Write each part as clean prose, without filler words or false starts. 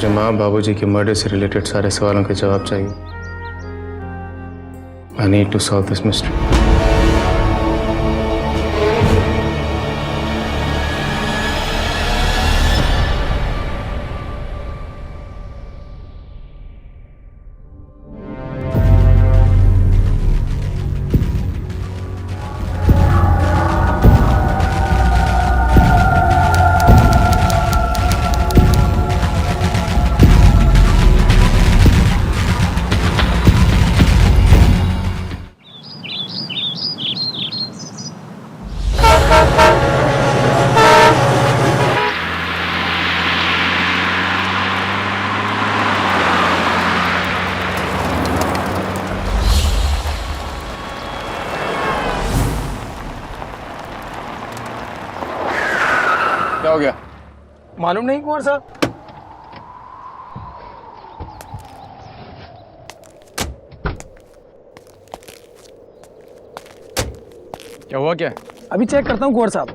मुझे माँ बाबूजी के मर्डर से रिलेटेड सारे सवालों के जवाब चाहिए। I need to solve this mystery. क्या हो गया? मालूम नहीं कुंवर साहब। क्या हुआ क्या? अभी चेक करता हूँ कुंवर साहब।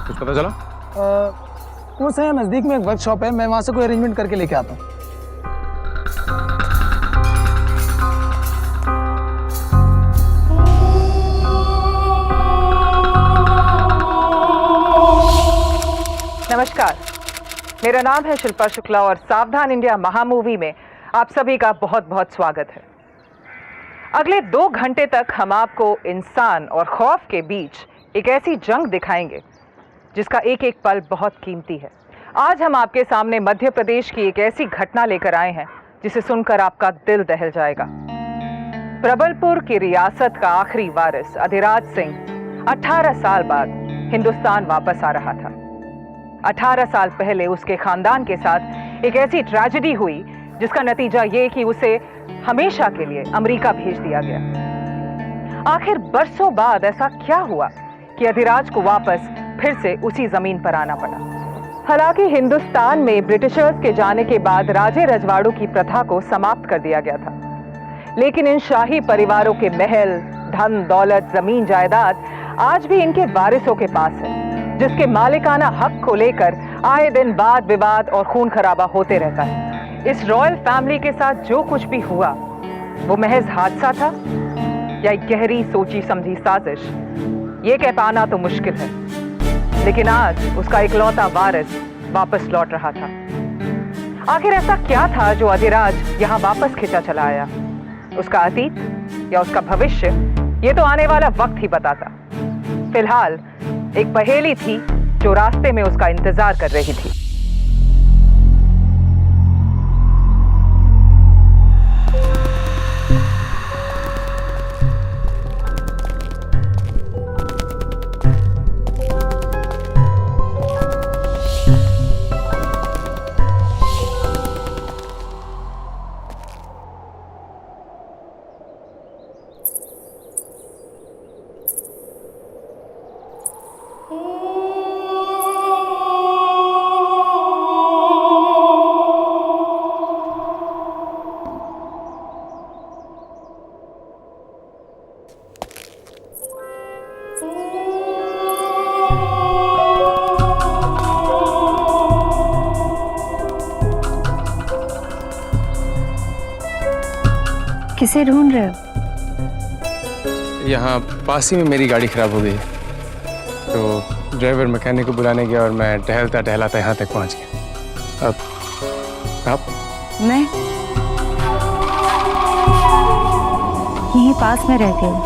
कुछ पता चला? कुंवर साहब नजदीक में एक वर्कशॉप है, मैं वहां से कोई अरेंजमेंट करके लेके आता हूँ। नमस्कार, मेरा नाम है शिल्पा शुक्ला और सावधान इंडिया महामूवी में आप सभी का बहुत बहुत स्वागत है। अगले 2 घंटे तक हम आपको इंसान और खौफ के बीच एक ऐसी जंग दिखाएंगे जिसका एक एक पल बहुत कीमती है। आज हम आपके सामने मध्य प्रदेश की एक ऐसी घटना लेकर आए हैं जिसे सुनकर आपका दिल दहल जाएगा। प्रबलपुर की रियासत का आखिरी वारिस अधिराज सिंह 18 साल बाद हिंदुस्तान वापस आ रहा था। 18 साल पहले उसके खानदान के साथ एक ऐसी ट्रेजेडी हुई जिसका नतीजा ये कि उसे हमेशा के लिए अमेरिका भेज दिया गया। आखिर बरसों बाद ऐसा क्या हुआ कि अधिराज को वापस फिर से उसी जमीन पर आना पड़ा। हालांकि हिंदुस्तान में ब्रिटिशर्स के जाने के बाद राजे रजवाड़ों की प्रथा को समाप्त कर दिया गया था, लेकिन इन शाही परिवारों के महल, धन दौलत, जमीन जायदाद आज भी इनके वारिसों के पास है, जिसके मालिकाना हक को लेकर आए दिन वाद विवाद और खून खराबा होते रहता है। इस रॉयल फैमिली के साथ जो कुछ भी हुआ वो महज हादसा था या एक गहरी सोची समझी साजिश, ये कह पाना तो मुश्किल है। लेकिन आज उसका इकलौता वारिस वापस लौट रहा था। आखिर ऐसा क्या था जो अधिराज यहाँ वापस खिंचा चला आया? उसका अतीत या उसका भविष्य, ये तो आने वाला वक्त ही बताता। फिलहाल एक पहेली थी जो रास्ते में उसका इंतजार कर रही थी। किसे ढूंढ रहे हो? यहाँ पास ही में मेरी गाड़ी खराब हो गई है, तो ड्राइवर मैकेनिक को बुलाने गया और मैं टहलता टहलाता यहाँ तक पहुँच गया। अब आप? मैं यहीं पास में रहती हूँ।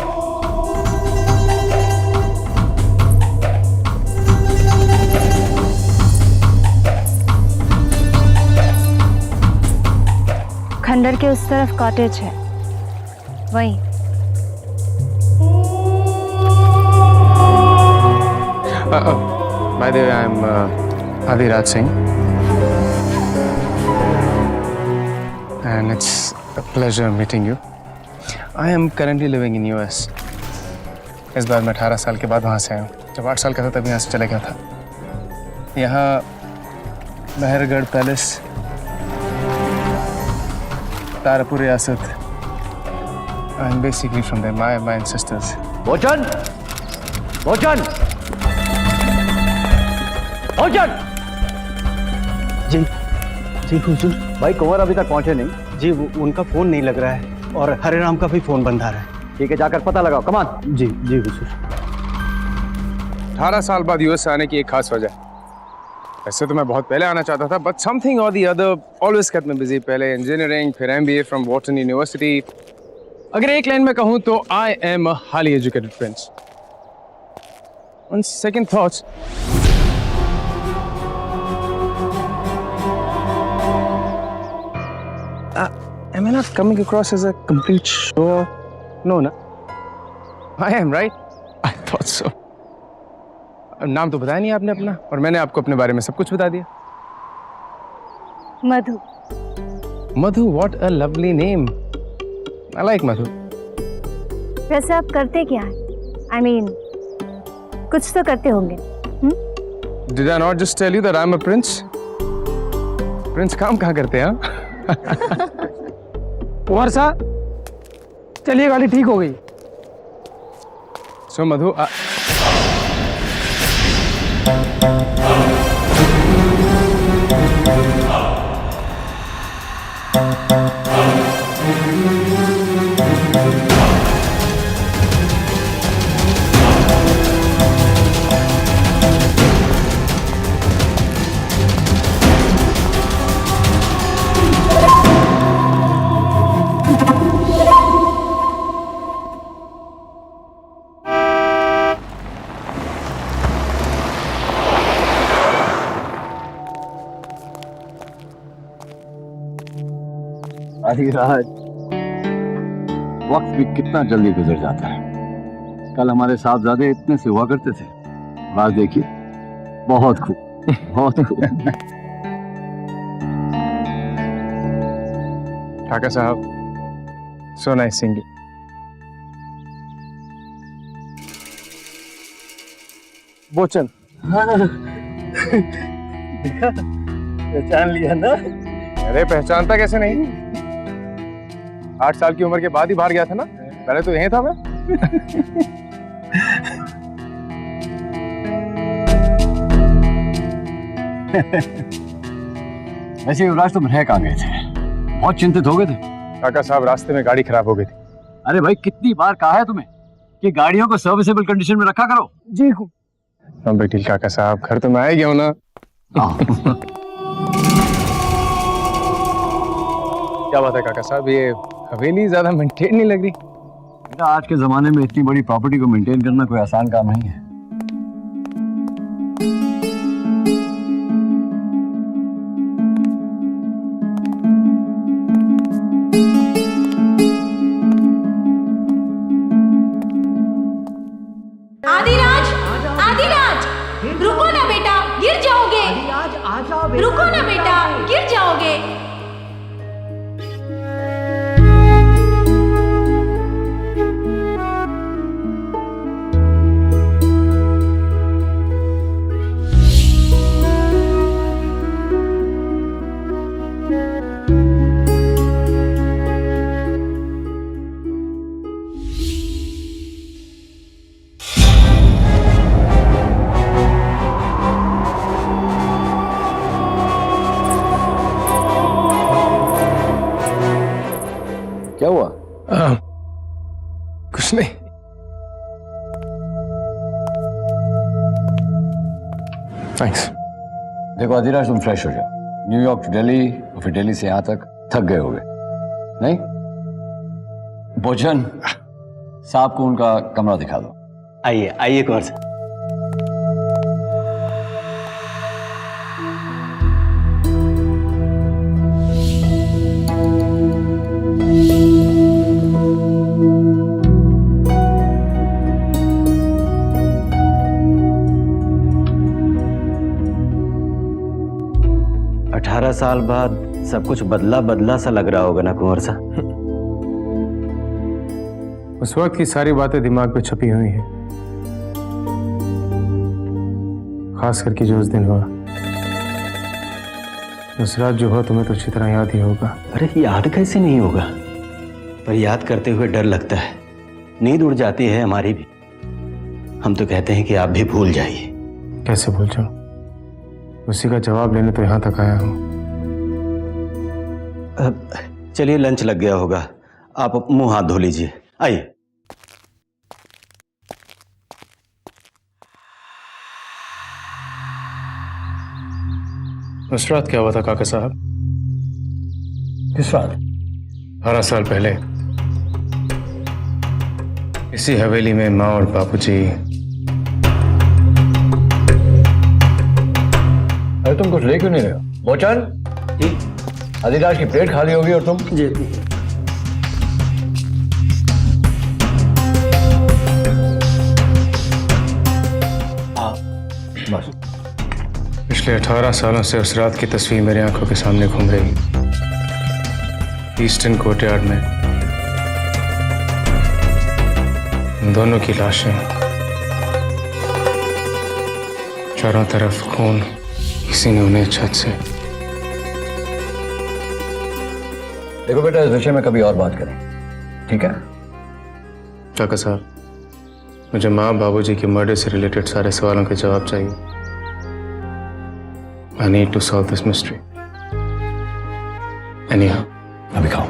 खंडर के उस तरफ कॉटेज है, वहीं। By the way, I'm Adhiraj Singh, and it's a pleasure meeting you. I am currently living in US. इस बार मैं 18 साल के बाद वहाँ से आया हूँ। जब 8 साल का था तब यहाँ से चला गया था। यहाँ मेहरगढ़ पैलेस, तारापुर रियासत। I'm basically from there. My ancestors. भोजन भोजन भोजन। जी जी हुजूर। भाई कुंवर अभी तक पहुंचे नहीं। जी उनका फोन नहीं लग रहा है और हरे राम का भी फोन बंद आ रहा है। ठीक है, जाकर पता लगाओ। कमान। जी जी हुजूर। 18 साल बाद यूएस आने की एक खास वजह। वैसे तो मैं बहुत पहले आना चाहता था, बट समथिंग और the other always kept me busy. पहले इंजीनियरिंग, फिर एमबीए फ्रॉम वॉटन यूनिवर्सिटी। अगर एक लाइन में कहूँ तो I am a highly educated Prince. On second thoughts, am I not coming across as a complete show? No, na? I am, right? I thought so. नाम तो बताया नहीं आपने अपना, और मैंने आपको अपने बारे में सब कुछ बता दिया। मधु। मधु, what a lovely name. I like मधु। वैसे आप करते क्या हैं? I mean, कुछ तो करते होंगे। Did I not just tell you that I'm a prince? Prince काम कहाँ करते हैं? कुंवर साहब, चलिए गाड़ी ठीक हो गई। So मधु, अधिराज, वक्त भी कितना जल्दी गुजर जाता है। कल हमारे साहबजादे इतने से हुआ करते थे, आज देखिए बहुत खूब, बहुत खूब। काका साहब, so nice seeing you. बोचन। पहचान लिया ना? अरे पहचानता कैसे नहीं? 8 साल की उम्र के बाद ही बाहर गया था ना, पहले तो यहीं था मैं। वैसे युवराज, तुम रह कहाँ गए थे? बहुत चिंतित हो गए थे। काका साहब, रास्ते में गाड़ी खराब हो गई थी। अरे भाई, कितनी बार कहा है तुम्हें कि गाड़ियों को सर्विसेबल कंडीशन में रखा करो। जी हाँ बेटी, काका साहब, घर तो मैं आ ही गया हूँ ना। क्या बात है काका साहब, ये हवेली ज्यादा मेंटेन नहीं लग रही? बेटा, आज के जमाने में इतनी बड़ी प्रॉपर्टी को मेंटेन करना कोई आसान काम नहीं है। आदिराज, आदिराज, रुको ना बेटा, गिर जाओगे। रुको ना बेटा, गिर जाओगे। क्या हुआ? कुछ नहीं। थैंक्स। देखो अधिराज, तुम फ्रेश हो जाओ। न्यूयॉर्क टू दिल्ली और फिर दिल्ली से यहाँ तक थक गए होगे नहीं? भोजन साहब को उनका कमरा दिखा दो। आइए आइए कुंवर साहब। साल बाद सब कुछ बदला बदला सा लग रहा होगा ना कुंवर साहब? उस वक्त की सारी बातें दिमाग पे छपी हुई हैं, खास करके जो उस दिन हुआ। उस रात जो हुआ तुम्हें तो अच्छी तरह याद ही होगा। अरे याद कैसे नहीं होगा, पर याद करते हुए डर लगता है, नींद उड़ जाती है हमारी भी। हम तो कहते हैं कि आप भी भूल जाइए। कैसे भूल जाऊं? उसी का जवाब लेने तो यहाँ तक आया हूँ। चलिए लंच लग गया होगा, आप मुंह हाथ धो लीजिए, आइए। उस रात क्या हुआ था काका साहब? किस रात? 18 साल पहले इसी हवेली में माँ और बापूजी। अरे तुम कुछ ले क्यों नहीं रहे हो? बोचन जी, आदिराज की प्लेट खाली होगी और तुम जी। बस पिछले 18 सालों से उस रात की तस्वीर मेरी आंखों के सामने घूम रही। ईस्टर्न कोर्टयार्ड में उन दोनों की लाशें, चारों तरफ खून, किसी ने उन्हें छत से। देखो बेटा, इस विषय में कभी और बात करें, ठीक है? काका साहब, मुझे माँ बाबूजी के मर्डर से रिलेटेड सारे सवालों के जवाब चाहिए। I need to solve this mystery. Anyhow, अभी खाओ।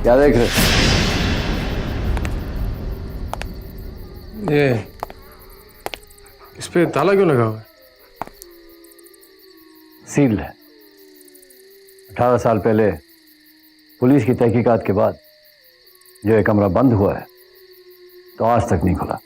क्या देख रहे? ये इस पे ताला क्यों लगा हुआ है? सील है। 18 साल पहले पुलिस की तहकीकात के बाद जो ये कमरा बंद हुआ है, तो आज तक नहीं खुला।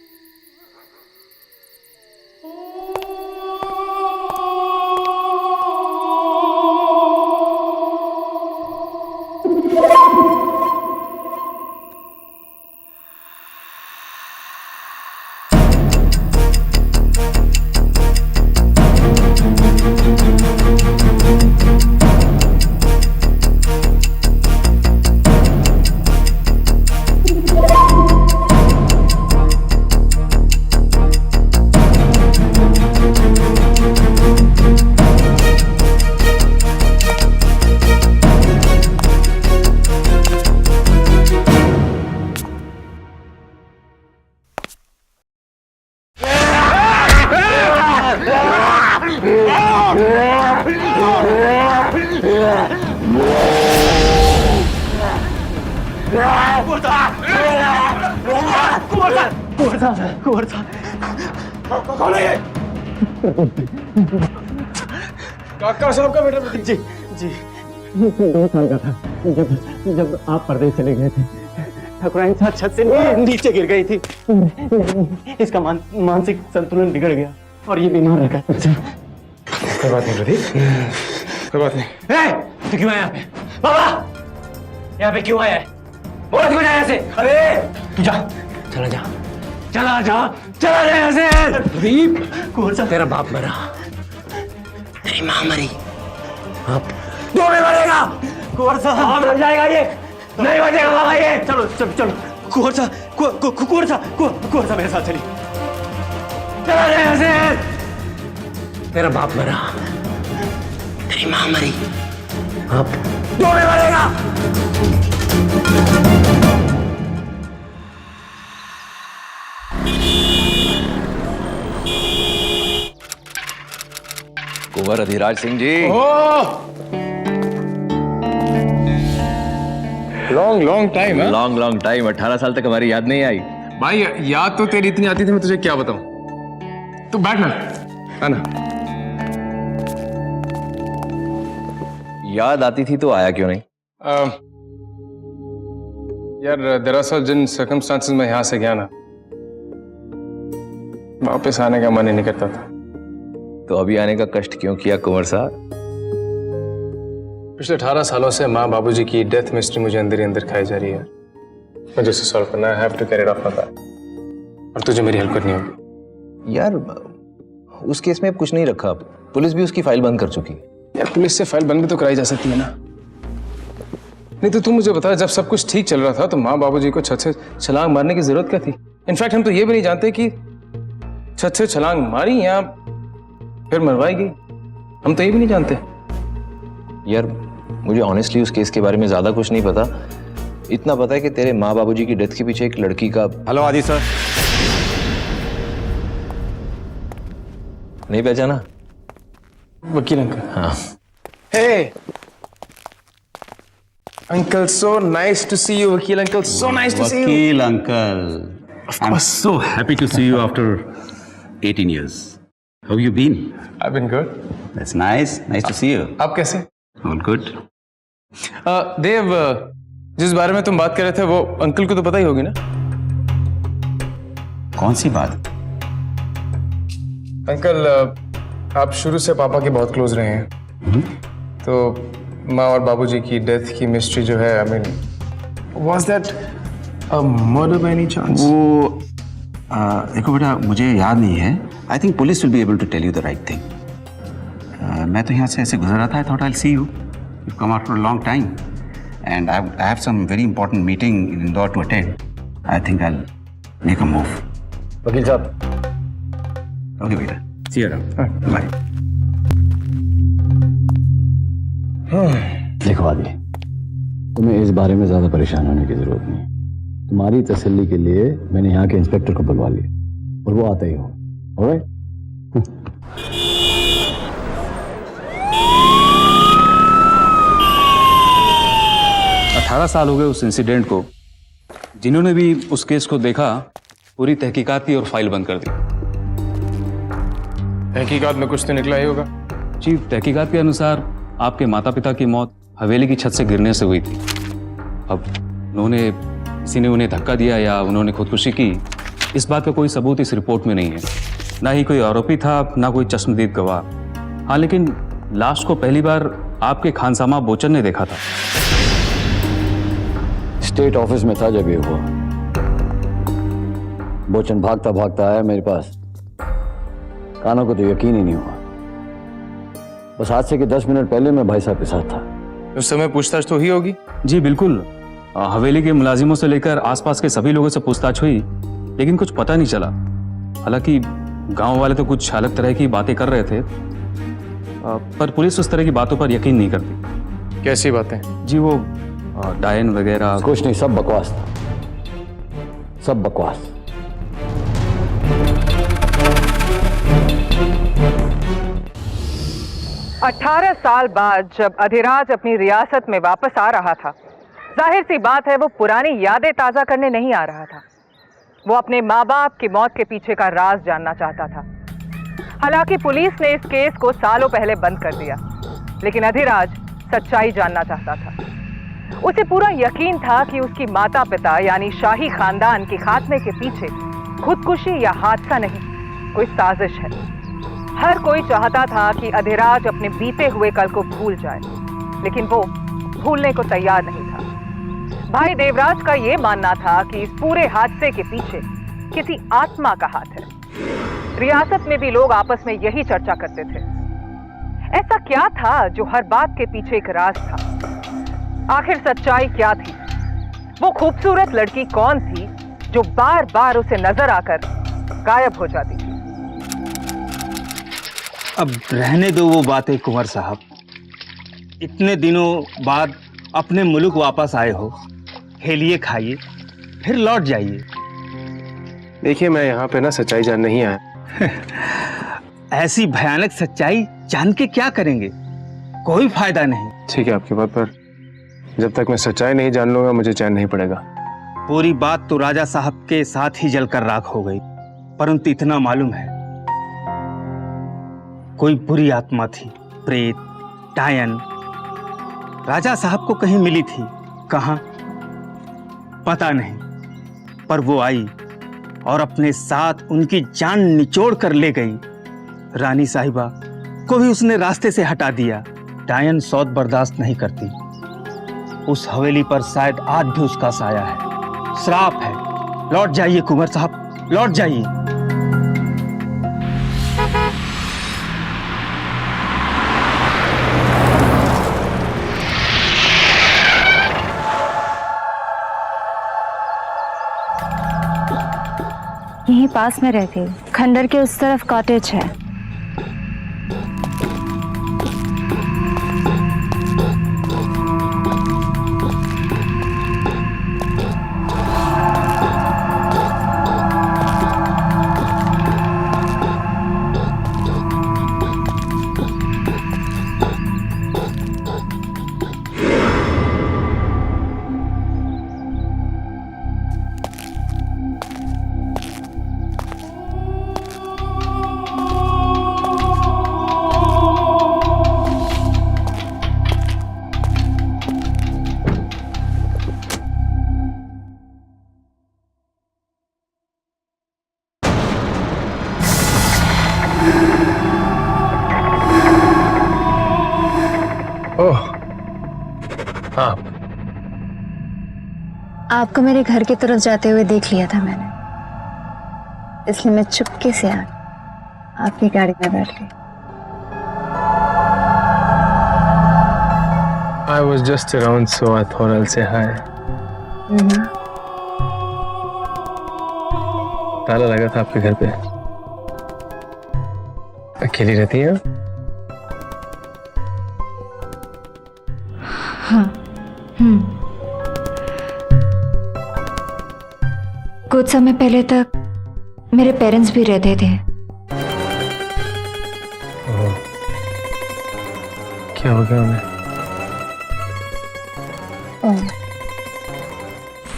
काका साहब का बेटा? जी जी, 2 साल का था जब आप परदेश चले गए थे। ठाकुराइन साहब छत से नीचे गिर गई थी। इसका मानसिक संतुलन बिगड़ गया और ये बीमार रह गया। कोई बात नहीं प्रदीप, कोई बात नहीं। तू क्यों आया यहाँ पे? बाबा यहाँ पे क्यों आया है? बोल क्यों आया ऐसे? अरे तू जा, चला जा, चला जा, चला जा यहाँ से। प्रदीप, कौन सा तेरा बाप मरा, तेरी माँ मरी, अब दो में मरेगा। कुंवर साहब मर जाएगा, ये नहीं बचेगा बाबा ये। चलो चलो चलो, कुंवर साहब मेरे साथ चलिए। चला जा यहाँ से। तेरा बाप मरा, तेरी माँ मरी, अब दो में मरेगा। कुंवर अधिराज सिंह जी। लॉन्ग टाइम है लॉन्ग टाइम। 18 साल तक हमारी याद नहीं आई। भाई, याद तो तेरी इतनी आती थी, मैं तुझे क्या बताऊं। तू बैठ ना, आना। याद आती थी तो आया क्यों नहीं? यार दरअसल जिन सर्कमस्टांसेस में यहाँ से गया ना, वापस आने का मन ही नहीं करता था। तो अभी आने का कष्ट क्यों किया कुंवर साहब? पिछले 18 सालों से माँ बाबूजी की डेथ मिस्ट्री मुझे अंदर ही अंदर खाई जा रही है। मुझे इसे सॉल्व करना है। I have to get it off my back। और तुझे मेरी हेल्प करनी होगी। यार उस केस में अब कुछ नहीं रखा, पुलिस भी उसकी फाइल बंद कर चुकी है। यार पुलिस से फाइल बंद भी तो कराई जा सकती है ना। नहीं तो तू मुझे बता, जब सब कुछ ठीक चल रहा था तो माँ बाबूजी को छत से छलांग मारने की जरूरत क्या थी? इनफैक्ट हम तो ये भी नहीं जानते कि छत से छलांग मारी या फिर मरवाई गई। हम तो ये भी नहीं जानते। यार मुझे ऑनेस्टली उस केस के बारे में ज्यादा कुछ नहीं पता। इतना पता है कि तेरे माँ बाबूजी की डेथ के पीछे एक लड़की का। हेलो आदि सर। नहीं पहचाना? वकील अंकल। हाँ। Hey uncle, so nice to see you, वकील uncle. So nice to see you। Vakil uncle, I'm so happy to see you after 18 years. How you been? I've been good। That's nice. Nice to see you. आप कैसे? All good. देव, जिस बारे में तुम बात कर रहे थे वो अंकल को तो पता ही होगी ना? कौन सी बात? अंकल, आप शुरू से पापा के बहुत क्लोज रहे हैं। तो माँ और बाबूजी की डेथ की मिस्ट्री जो है, I mean, was that a murder by any chance? वो देखो बेटा, मुझे याद नहीं है। I think police will be able to tell you the right thing. मैं तो यहाँ से ऐसे गुजर रहा था। I thought I will see you. You come after a long time and I have some very important meeting in Indore to attend. I think I will make a move. वकील साहब। ओके बेटा, सी यू अराउंड। बाय। देखो आदि, तुम्हें इस बारे में ज्यादा परेशान होने की जरूरत नहीं। तुम्हारी तसल्ली के लिए मैंने यहाँ के इंस्पेक्टर को बुलवा लिया और वो आते ही हो। ऑलराइट? 18 साल हो गए उस इंसिडेंट को। जिन्होंने भी उस केस को देखा, पूरी तहकीकात की और फाइल बंद कर दी। तहकीकात में कुछ तो निकला ही होगा। जी, तहकीकात के अनुसार आपके माता पिता की मौत हवेली की छत से गिरने से हुई थी। अब किसी ने उन्हें धक्का दिया या उन्होंने खुदकुशी की, इस बात का कोई सबूत इस रिपोर्ट में नहीं है। ना ही कोई आरोपी था, ना कोई चश्मदीद गवाह। हाँ, लेकिन लाश को पहली बार आपके खानसामा बोचन ने देखा था। स्टेट ऑफिस में था जब ये हुआ। बोचन भागता भागता आया मेरे पास। कानों को तो यकीन ही नहीं हुआ। बस हादसे के 10 मिनट पहले मैं भाई साहब के साथ था। उस समय पूछताछ तो ही होगी? जी बिल्कुल। हवेली के मुलाजिमों से लेकर आसपास के सभी लोगों से पूछताछ हुई, लेकिन कुछ पता नहीं चला। हालांकि गांव वाले तो कुछ अलग तरह की बातें कर रहे थे, पर पुलिस उस तरह की बातों पर यकीन नहीं करती। कैसी बातें? जी वो डायन वगैरह। कुछ नहीं, सब बकवास था, सब बकवास। अठारह साल बाद जब अधिराज अपनी रियासत में वापस आ रहा था, जाहिर सी बात है वो पुरानी यादें ताजा करने नहीं आ रहा था। वो अपने माँ बाप की मौत के पीछे का राज जानना चाहता था। हालांकि पुलिस ने इस केस को सालों पहले बंद कर दिया, लेकिन अधिराज सच्चाई जानना चाहता था। उसे पूरा यकीन था कि उसकी माता पिता यानी शाही खानदान के खात्मे के पीछे खुदकुशी या हादसा नहीं, कोई साजिश है। हर कोई चाहता था कि अधिराज अपने बीते हुए कल को भूल जाए, लेकिन वो भूलने को तैयार नहीं था। भाई देवराज का यह मानना था कि इस पूरे हादसे के पीछे किसी आत्मा का हाथ है। रियासत में भी लोग आपस में यही चर्चा करते थे। ऐसा क्या था जो हर बात के पीछे एक राज था? आखिर सच्चाई क्या थी? वो खूबसूरत लड़की कौन थी जो बार बार उसे नजर आकर गायब हो जाती थी? अब रहने दो वो बातें कुंवर साहब। इतने दिनों बाद अपने मुल्क वापस आए हो, खेलिए खाइए फिर लौट जाइए। देखिए मैं यहाँ पे ना सच्चाई जान नहीं आया। ऐसी भयानक सच्चाई जान के क्या करेंगे, कोई फायदा नहीं। ठीक है आपकी बात, पर जब तक मैं सच्चाई नहीं जान लूंगा मुझे चैन नहीं पड़ेगा। पूरी बात तो राजा साहब के साथ ही जलकर राख हो गई, परंतु इतना मालूम है कोई बुरी आत्मा थी, प्रेत, डायन, राजा साहब को कहीं मिली थी, कहां पता नहीं, पर वो आई और अपने साथ उनकी जान निचोड़ कर ले गई। रानी साहिबा को भी उसने रास्ते से हटा दिया। डायन सौत बर्दाश्त नहीं करती। उस हवेली पर शायद आज भी उसका साया है, श्राप है। लौट जाइए कुंवर साहब, लौट जाइए। यहीं पास में रहती हूँ, खंडर के उस तरफ कॉटेज है। ओह हाँ, आपको मेरे घर की तरफ जाते हुए देख लिया था मैंने, इसलिए मैं चुपके से आ आपकी गाड़ी में बैठ गई। I was just around so I thought I'll say hi. ताला लगा था आपके घर पे। अकेली रहती हैं? हाँ। कुछ समय पहले तक मेरे पेरेंट्स भी रहते थे। क्या हो गया उन्हें?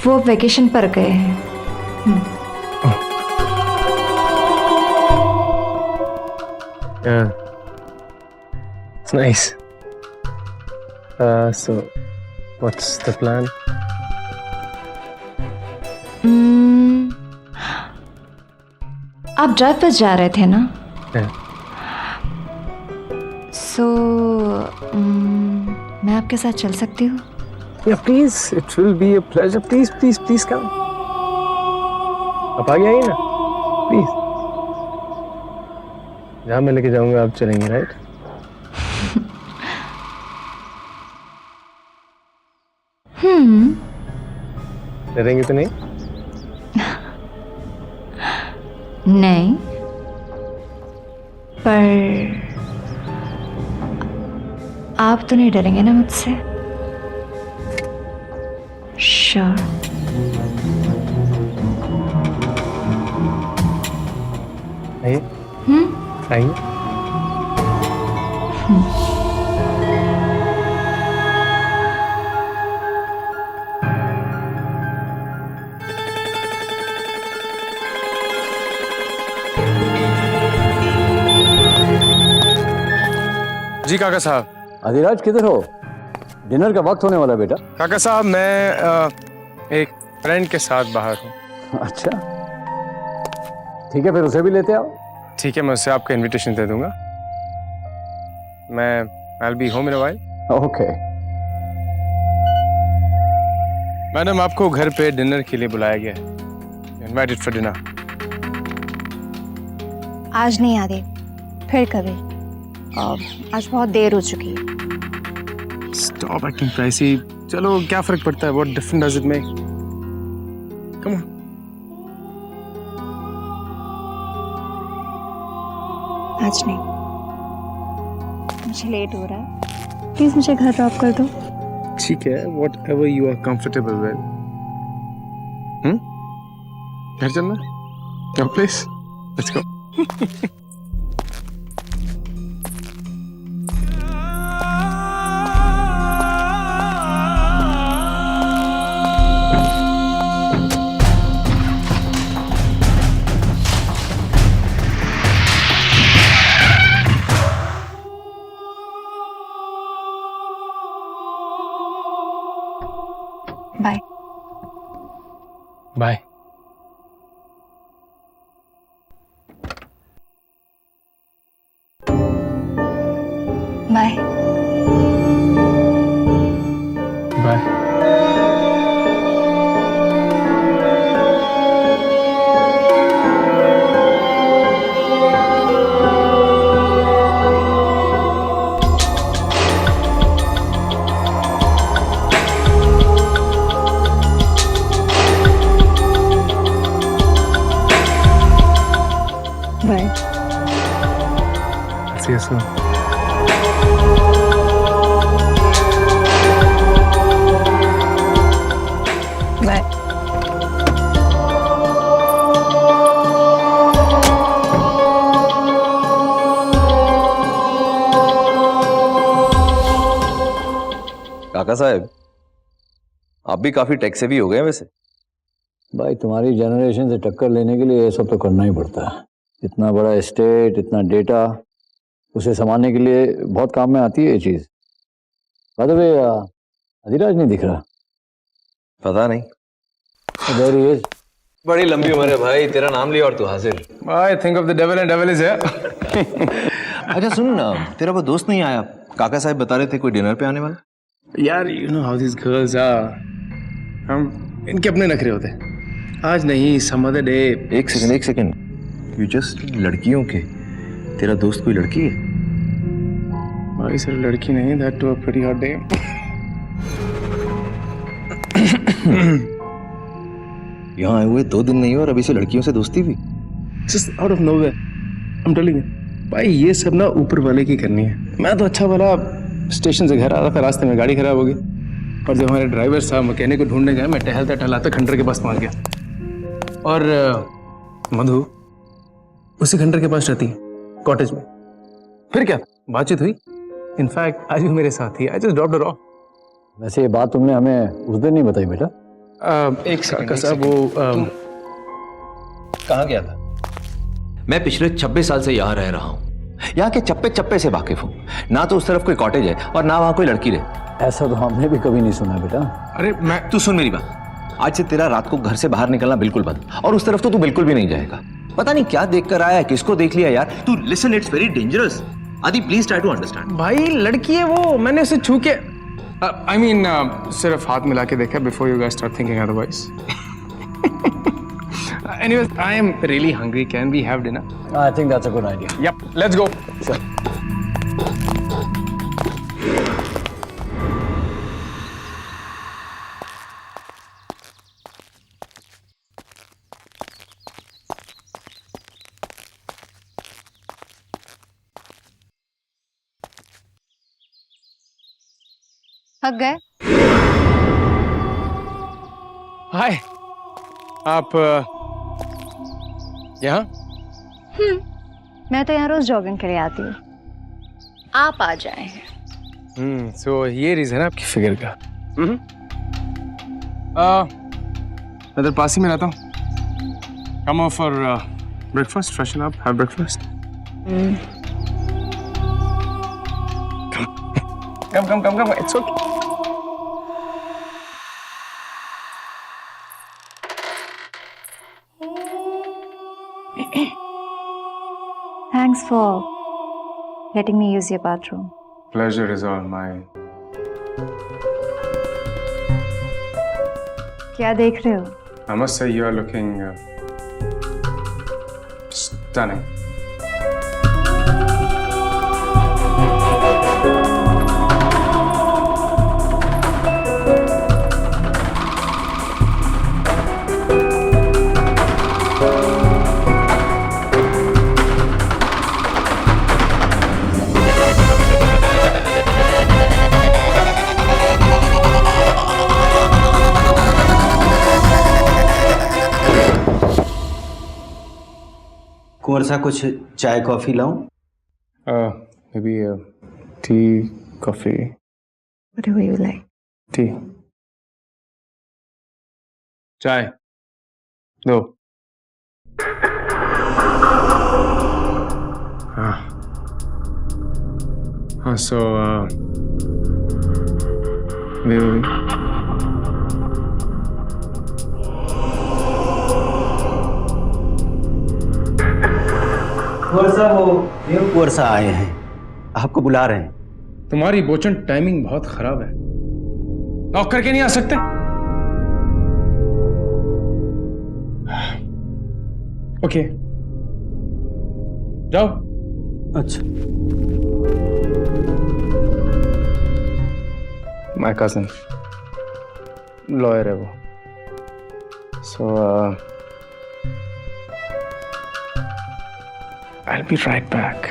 वो वेकेशन पर गए हैं। Yeah, it's nice. So, what's the plan? आप ड्राइव पर जा रहे थे ना? Yeah. So, मैं आपके साथ चल सकती हूँ? Yeah, please. It will be a pleasure. Please, please, please come. आप आगे आइए ना, please. जहाँ मैं लेके जाऊंगा आप चलेंगे, राइट? डरेंगे तो नहीं? नहीं, पर आप तो नहीं डरेंगे ना मुझसे? श्योर। आइए। आइए। जी काका साहब। अधिराज किधर हो? डिनर का वक्त होने वाला बेटा। काका साहब मैं एक फ्रेंड के साथ बाहर हूँ। अच्छा ठीक है, फिर उसे भी लेते आओ। ठीक है, मैं उसे आपका इनविटेशन दे दूंगा। मैं I'll be home in a while. Okay. Madam आपको घर पे डिनर के लिए बुलाया गया है। Invited for dinner. आज नहीं आदि, फिर कभी। आज बहुत देर हो चुकी है। Stop acting pricey. चलो क्या फर्क पड़ता है? What difference does it make? Come on. आज नहीं, मुझे लेट हो रहा है, प्लीज मुझे घर ड्रॉप कर दो। ठीक है, whatever you are comfortable with. घर चलना? Your place? Let's go. Bye. Bye. Bye. Bye. Bye. See you soon. Bye. काका साहब, आप भी काफी टेक सेवी हो गए हैं वैसे। भाई तुम्हारी जनरेशन से टक्कर लेने के लिए ये सब तो करना ही पड़ता है। इतना बड़ा एस्टेट, इतना डेटा, उसे संभालने के लिए बहुत काम में आती है ये चीज। बाय द वे, अधिराज नहीं दिख रहा। पता नहीं। There he is. बड़ी लंबी उम्र है भाई, तेरा नाम लिया और तू हाजिर। I think of the devil and devil is here. अच्छा सुन ना, तेरा वो दोस्त नहीं आया? काका साहब बता रहे थे कोई डिनर पे आने वाला। यार, you know how these girls are. हम इनके अपने नखरे होते हैं। आज नहीं, some other day. एक सेकंड। You just लड़कियों के। तेरा दोस्त कोई लड़की है? भाई सिर्फ लड़की नहीं, that too a pretty hot day. यहाँ आए हुए 2 दिन नहीं हो और अभी से लड़कियों से दोस्ती भी। Just out of nowhere. I'm telling you. भाई ये सब ना ऊपर वाले की करनी है। मैं तो अच्छा भला स्टेशन से घर आ रहा था, रास्ते में गाड़ी खराब हो गई और जब हमारे ड्राइवर साहब मैकेनिक को ढूंढने गए, मैं टहलता खंडर के पास पहुंच गया और मधु उसी खंडर के पास रहती है, कॉटेज में। फिर क्या बातचीत हुई। इनफैक्ट आज भी मेरे साथ ही। I just dropped her off. वैसे ये बात तुमने हमें उस दिन नहीं बताई बेटा। एक सेकंड साहब, वो कहाँ गया था? मैं पिछले 26 साल से यहाँ रह रहा हूँ। यहाँ के चप्पे चप्पे से वाकिफ हूँ। ना तो उस तरफ कोई कॉटेज है और ना वहाँ कोई लड़की रहे। ऐसा तो हमने भी कभी नहीं सुना बेटा। अरे मैं, तू सुन मेरी बात। आज से तेरा रात को घर से बाहर निकलना बिल्कुल बंद, और उस तरफ तो तू बिल्कुल भी नहीं जाएगा। पता नहीं क्या देख कर आया, किसको देख लिया यार। तू लिसन, इट्स वेरी डेंजरस। आदि प्लीज ट्राई टू अंडरस्टैंड। भाई लड़की है वो, मैंने उसे छू के I mean, सिर्फ हाथ मिला के देखा before you guys start thinking otherwise. Anyways, I am really hungry. Can we have dinner? I think that's a good idea. Yep, let's go. Sure. थक गए? हाय, आप यहाँ? मैं तो यहाँ रोज जॉगिंग के लिए आती हूँ। आप आ जाए। सो ये रीजन है आपकी फिगर का। मैं इधर पास ही में रहता हूँ। Come off for breakfast, freshen up, have breakfast. Come. It's okay. Thanks for letting me use your bathroom. Pleasure is all mine. क्या देख रहे हो? I must say you are looking stunning. कुंवर साहब कुछ चाय कॉफी लाऊं? maybe tea, coffee. Whatever you like. T, चाय दो। हाँ सो कुंवर साहब वो कुंवर साहब आए हैं, आपको बुला रहे हैं। तुम्हारी बोचन टाइमिंग बहुत खराब है। नॉक करके नहीं आ सकते? ओके जाओ। अच्छा। माय कजिन लॉयर है वो, सो I'll be right back.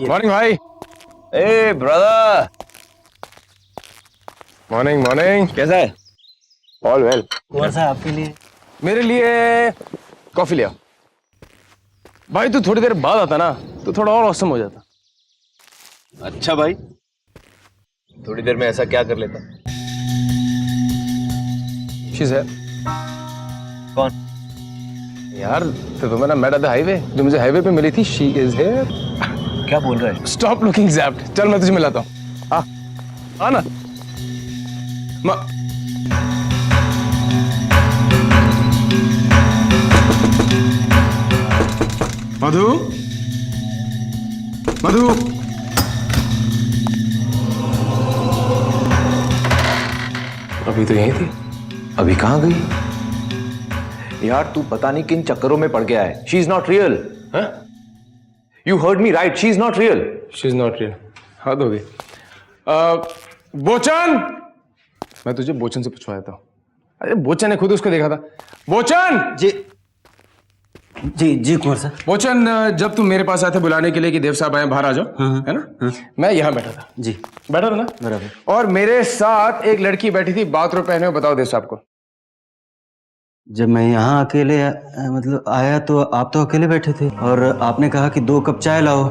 Morning भाई। ए ब्रदर, मॉर्निंग मॉर्निंग। कैसा है? All well. कुंवर साहब आपके लिए? मेरे लिए कॉफी ले आओ। भाई तू थोड़ी देर बाद आता ना तो थोड़ा और औसम हो जाता। अच्छा भाई, थोड़ी देर में ऐसा क्या कर लेता? She's here. कौन? यार तो तुम्हें ना मेट एट द हाईवे जो मुझे हाईवे पे मिली थी, शी इज हियर। क्या बोल रहा है? Stop looking zapped. चल मैं तुझे मिलाता हूँ। आ ना। मधु, मधु, अभी तो यहीं थी। अभी कहाँ गई? यार तू पता नहीं किन चक्करों में पड़ गया है। She is not real. You heard me right, she is not real. She is not real. हद हो गई। बोचन, मैं तुझे बोचन से पूछवाया था। अरे बोचन ने खुद उसको देखा था। बोचन जी जी जी कुंवर साहब। बोचन, जब तुम मेरे पास आए थे बुलाने के लिए कि देव साहब आए बाहर आ जाओ, है ना? मैं यहाँ बैठा था। जी बैठा था ना? बराबर। और मेरे साथ एक लड़की बैठी थी बाथरूम पहने हुए। बताओ देव साहब को। जब मैं यहाँ अकेले मतलब आया तो आप तो अकेले बैठे थे और आपने कहा कि 2 कप चाय लाओ,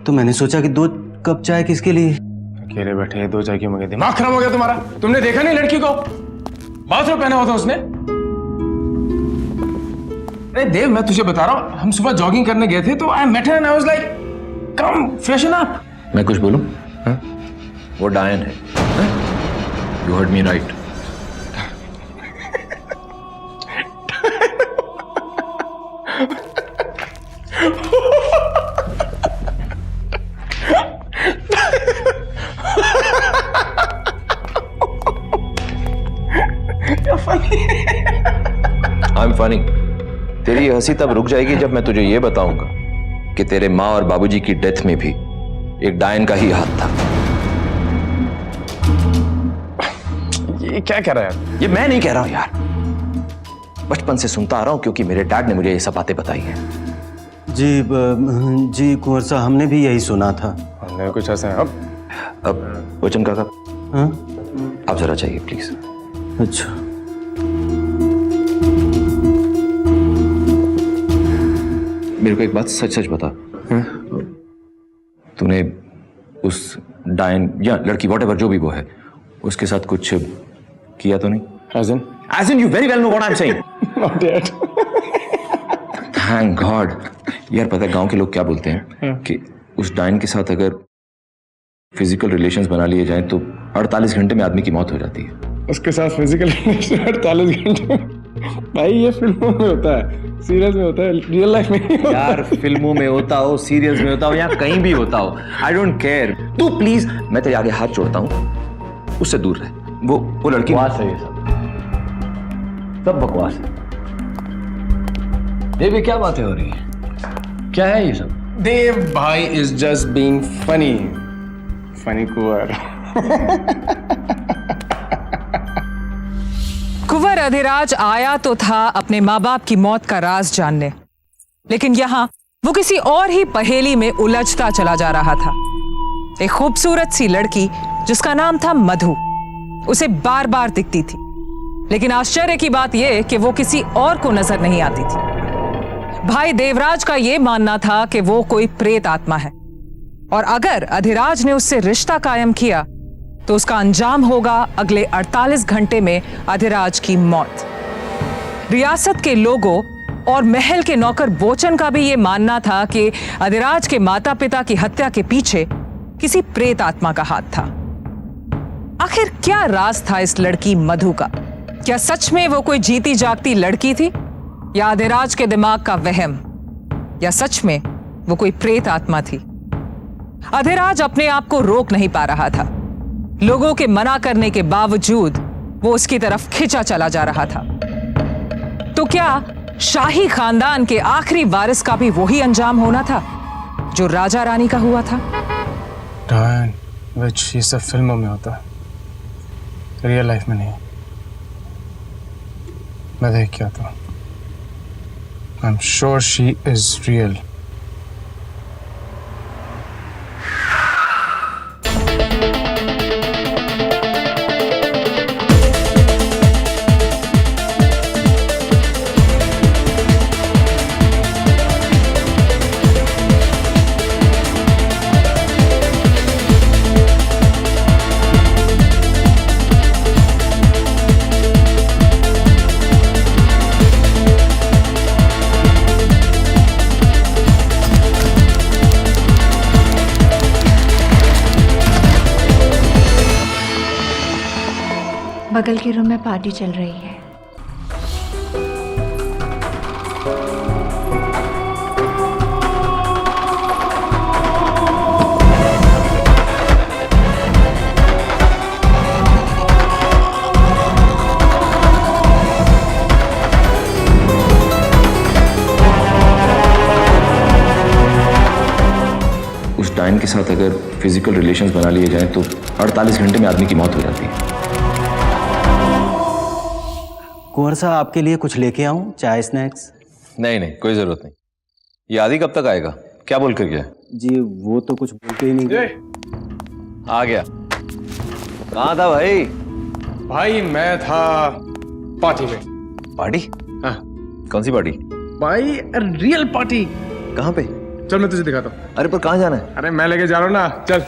तो मैंने सोचा कि 2 कप चाय किसके लिए? अकेले बैठे 2 चाय क्यों मंगाई? दिमाग खराब हो गया तुम्हारा? तुमने देखा नहीं लड़की को? बाथरूम पहना हुआ था उसने। अरे देव, मैं तुझे बता रहा हूँ, हम सुबह जॉगिंग करने गए थे तो I met her and I was like come freshen up. मैं कुछ बोलूं? वो डायन है। You heard me right. I am funny. तेरी हंसी तब रुक जाएगी जब मैं तुझे ये बताऊंगा कि तेरे माँ और बाबूजी की डेथ में भी एक डायन का ही हाथ था। ये क्या कह रहा है? ये मैं नहीं कह रहा हूं यार, बचपन से सुनता आ रहा हूं क्योंकि मेरे डैड ने मुझे ये सब बातें बताई हैं। जी जी कुंवर साहब, हमने भी यही सुना था। हमने कुछ ऐसा है। अब वचन काका, हाँ? आप जरा चाहिए प्लीज। अच्छा। मेरे को एक बात सच सच बता, तूने उस डायन या लड़की वॉट एवर जो भी वो है उसके साथ कुछ किया तो नहीं? As in you very well know what I'm saying. Not yet. Thank God. यार पता है गांव के लोग क्या बोलते हैं कि उस डायन के साथ अगर फिजिकल रिलेशंस बना लिए जाएं तो 48 घंटे में आदमी की मौत हो जाती है। उसके साथ फिजिकल रिलेशन 48 घंटे? भाई ये फिल्मों में होता है, सीरियस में होता है, रियल लाइफ में नहीं होता। यार फिल्मों में होता हो, सीरियस में होता हो या कहीं भी होता हो, आई डोंट केयर। तू प्लीज, मैं तेरे आगे हाथ जोड़ता हूँ, उससे दूर रह। वो लड़की बकवास है ये सब बकवास है। ये भी क्या बातें हो रही है? क्या है ये सब? देव भाई is just being funny. Funny Kunwar. Kunwar Adhiraj आया तो था अपने माँ बाप की मौत का राज जानने, लेकिन यहाँ वो किसी और ही पहेली में उलझता चला जा रहा था। एक खूबसूरत सी लड़की जिसका नाम था मधु उसे बार बार दिखती थी, लेकिन आश्चर्य की बात यह कि वो किसी और को नजर नहीं आती थी। भाई देवराज का यह मानना था कि वो कोई प्रेत आत्मा है और अगर अधिराज ने उससे रिश्ता कायम किया तो उसका अंजाम होगा अगले 48 घंटे में अधिराज की मौत। रियासत के लोगों और महल के नौकर बोचन का भी यह मानना था कि अधिराज के माता पिता की हत्या के पीछे किसी प्रेत आत्मा का हाथ था। आखिर क्या राज था इस लड़की मधु का? क्या सच में वो कोई जीती जागती लड़की थी या अधिराज के दिमाग का वहम, या सच में वो कोई प्रेत आत्मा थी? अधिराज अपने आप को रोक नहीं पा रहा था। लोगों के मना करने के बावजूद वो उसकी तरफ खिंचा चला जा रहा था। तो क्या शाही खानदान के आखिरी वारिस का भी वही अंजाम होना था जो राजा रानी का हुआ था? डायन, विच ये सब फिल्मों में होता है, रियल लाइफ में नहीं। मैं देख क्या था। I am sure she is real. बगल के रूम में पार्टी चल रही है। उस डायन के साथ अगर फिजिकल रिलेशंस बना लिए जाएं तो 48 घंटे में आदमी की मौत हो जाती है। कुंवर साहब, आपके लिए कुछ लेके आऊं? चाय, स्नैक्स? नहीं नहीं, कोई जरूरत नहीं। ये आदि कब तक आएगा? क्या बोल कर गया? जी वो तो कुछ बोलते ही नहीं। आ गया। कहाँ था भाई? भाई मैं था पार्टी में। पार्टी? हाँ। कौन सी पार्टी? भाई रियल पार्टी। कहाँ पे? चल मैं तुझे दिखाता हूँ। अरे पर कहाँ जाना है? अरे मैं लेके जा रहा हूँ ना, चल।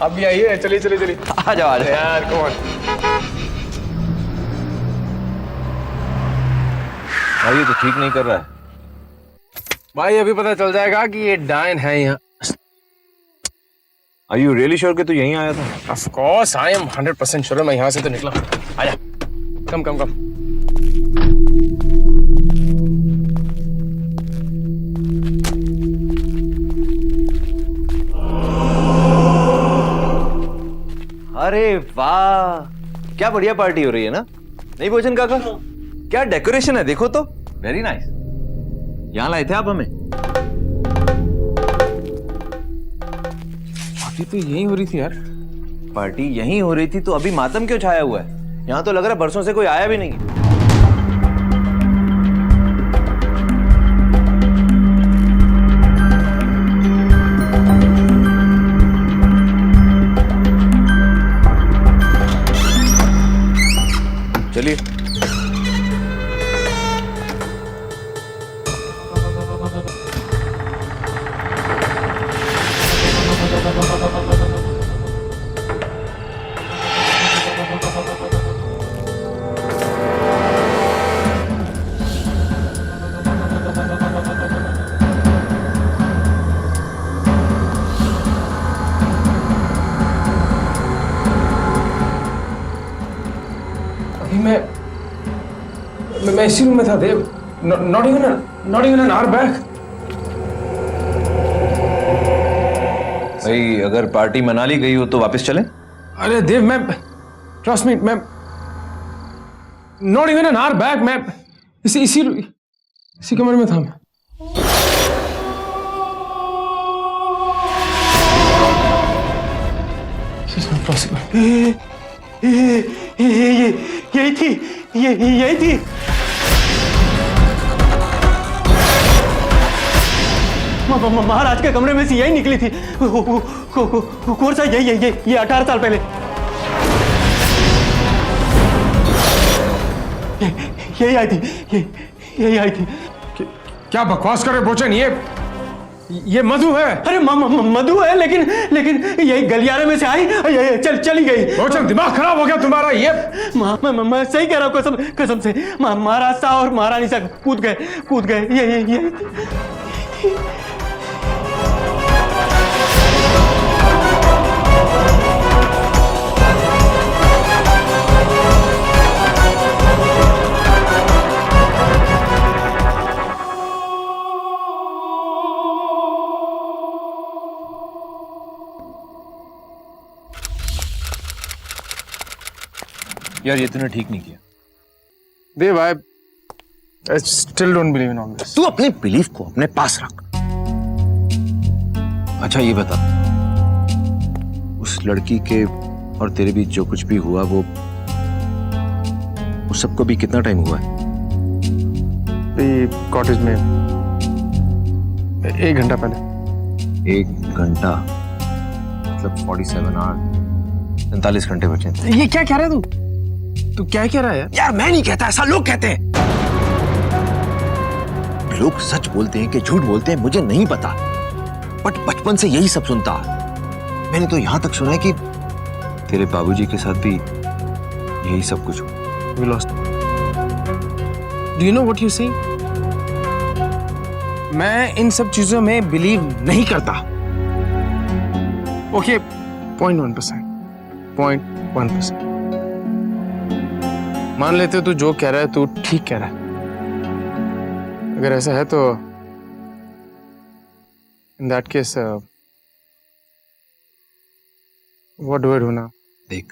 अब भी आइए, चलिए चलिए चलिए। आ जाओ यार, कौन भाई? ये तो ठीक नहीं कर रहा है भाई। अभी पता चल जाएगा कि ये डायन है यहाँ। Are you really sure कि तू यहीं आया था? Of course, I am 100% sure। मैं यहाँ से तो निकला। आजा, कम कम कम। अरे वाह, क्या बढ़िया पार्टी हो रही है ना? नहीं भोजन काका, क्या डेकोरेशन है, देखो तो। Very nice. यहाँ लाए थे आप हमें? पार्टी तो यहीं हो रही थी यार। पार्टी यहीं हो रही थी तो अभी मातम क्यों छाया हुआ है? यहाँ तो लग रहा है बरसों से कोई आया भी नहीं। चलिए। मैं इसी रूम में था Dev. Not even an hour back. भाई अगर पार्टी मना ली गई हो तो वापस चलें? अरे देव, मैं ट्रस्ट मी, मैं not even an hour back. मैं इसी कमरे में था मैं। यही थी, यही थी। महाराज के कमरे में से यही निकली थी। कुंवर साहब, ये 18 साल पहले। यही आई थी, यही आई थी। क्या बकवास कर रहे बोचन? ये मधु है। अरे मधु है, लेकिन यही गलियारे में से आई, चली गई। बोचन दिमाग खराब हो गया तुम्हारा। ये मैं सही कह रहा हूँ, कसम से। महाराज सा और महारानी सा कूद गए। यही यार ये तूने ठीक नहीं किया। देव, I still don't believe in all this. तू अपने बिलीफ को अपने पास रख। अच्छा ये बता, उस लड़की के और तेरे बीच जो कुछ भी हुआ वो उस सबको भी कितना टाइम हुआ है? कॉटेज में 1 घंटा पहले। 1 घंटा मतलब 47 आवर, 45 घंटे बचे थे। ये क्या कह रहा है तू क्या कह रहा है यार? यार मैं नहीं कहता, ऐसा लोग कहते हैं। लोग सच बोलते हैं कि झूठ बोलते हैं मुझे नहीं पता, बट बचपन से यही सब सुनता। मैंने तो यहां तक सुना है कि तेरे बाबूजी के साथ भी यही सब कुछ हुआ। We lost. Do you know what you're saying? मैं इन सब चीजों में बिलीव नहीं करता। ओके, 0.1%, 0.1%। मान लेते हो तू जो कह रहा है तू ठीक कह रहा है। अगर ऐसा है तो in that case, what do I do now? देख,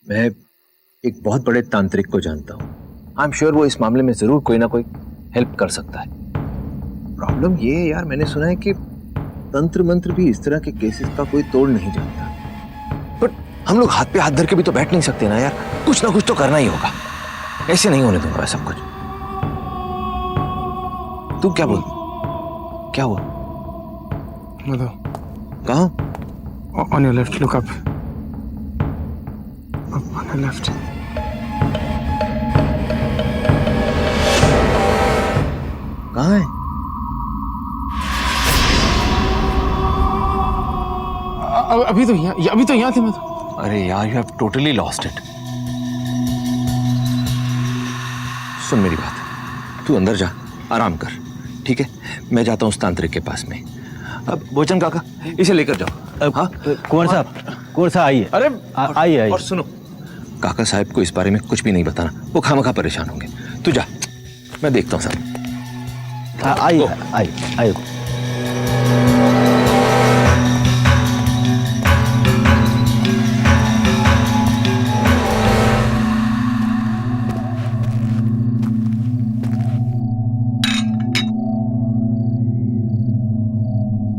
मैं एक बहुत बड़े तांत्रिक को जानता हूँ। आई एम श्योर वो इस मामले में जरूर कोई ना कोई हेल्प कर सकता है। प्रॉब्लम ये है यार, मैंने सुना है कि तंत्र मंत्र भी इस तरह के केसेस का कोई तोड़ नहीं जानता। बट हम लोग हाथ पे हाथ धर के भी तो बैठ नहीं सकते ना यार, कुछ ना कुछ तो करना ही होगा। ऐसे नहीं होने दूंगा सब कुछ। तू क्या बोल, क्या हुआ? मतलब कहाँ? On your left, look up. Up on your left. कहाँ है? अभी तो यहाँ थे मैं तो। अरे यार, you have totally lost it. सुन मेरी बात, तू अंदर जा, आराम कर, ठीक है? मैं जाता हूँ उस तांत्रिक के पास में। अब भोजन काका, इसे लेकर जाओ। हाँ कुंवर साहब आइए। अरे आइए। और सुनो, काका साहब को इस बारे में कुछ भी नहीं बताना, वो खामखा परेशान होंगे। तू जा, मैं देखता हूँ साहब। आइए।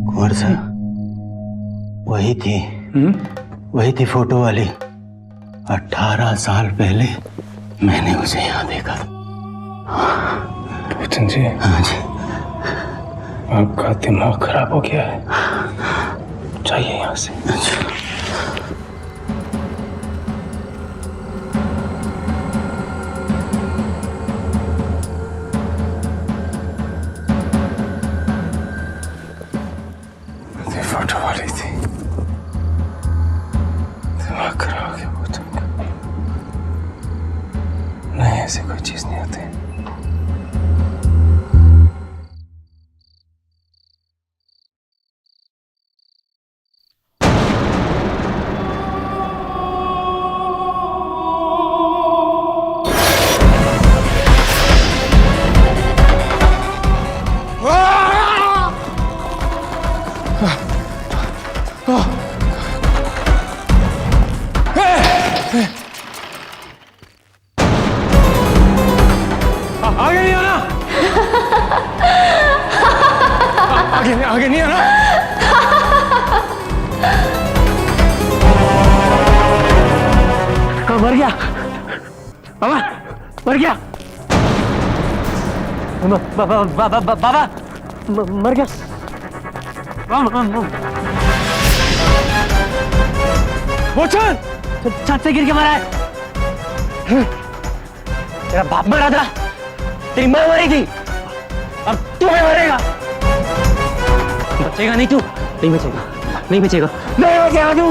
कुंवर साहब, वही थी फोटो वाली। 18 साल पहले मैंने उसे यहाँ देखा। बच्चन जी, हाँ जी। आपका दिमाग खराब हो गया है, चाहिए यहाँ से। अच्छा। फोटो वाली थी, दिमाग खराब हो गया बहुत। नहीं, ऐसी कोई चीज नहीं होती। आगे नहीं आना। आगे नहीं आना। मर गया बाबा, मर गया बाबा, मर गया। बोचन, छत से गिर के मरा है। तेरा बाप मरा था, तेरी माँ मरी थी, अब तू भी मरेगा। बचेगा नहीं तू, नहीं बचेगा, नहीं बचेगा, नहीं बचेगा तू।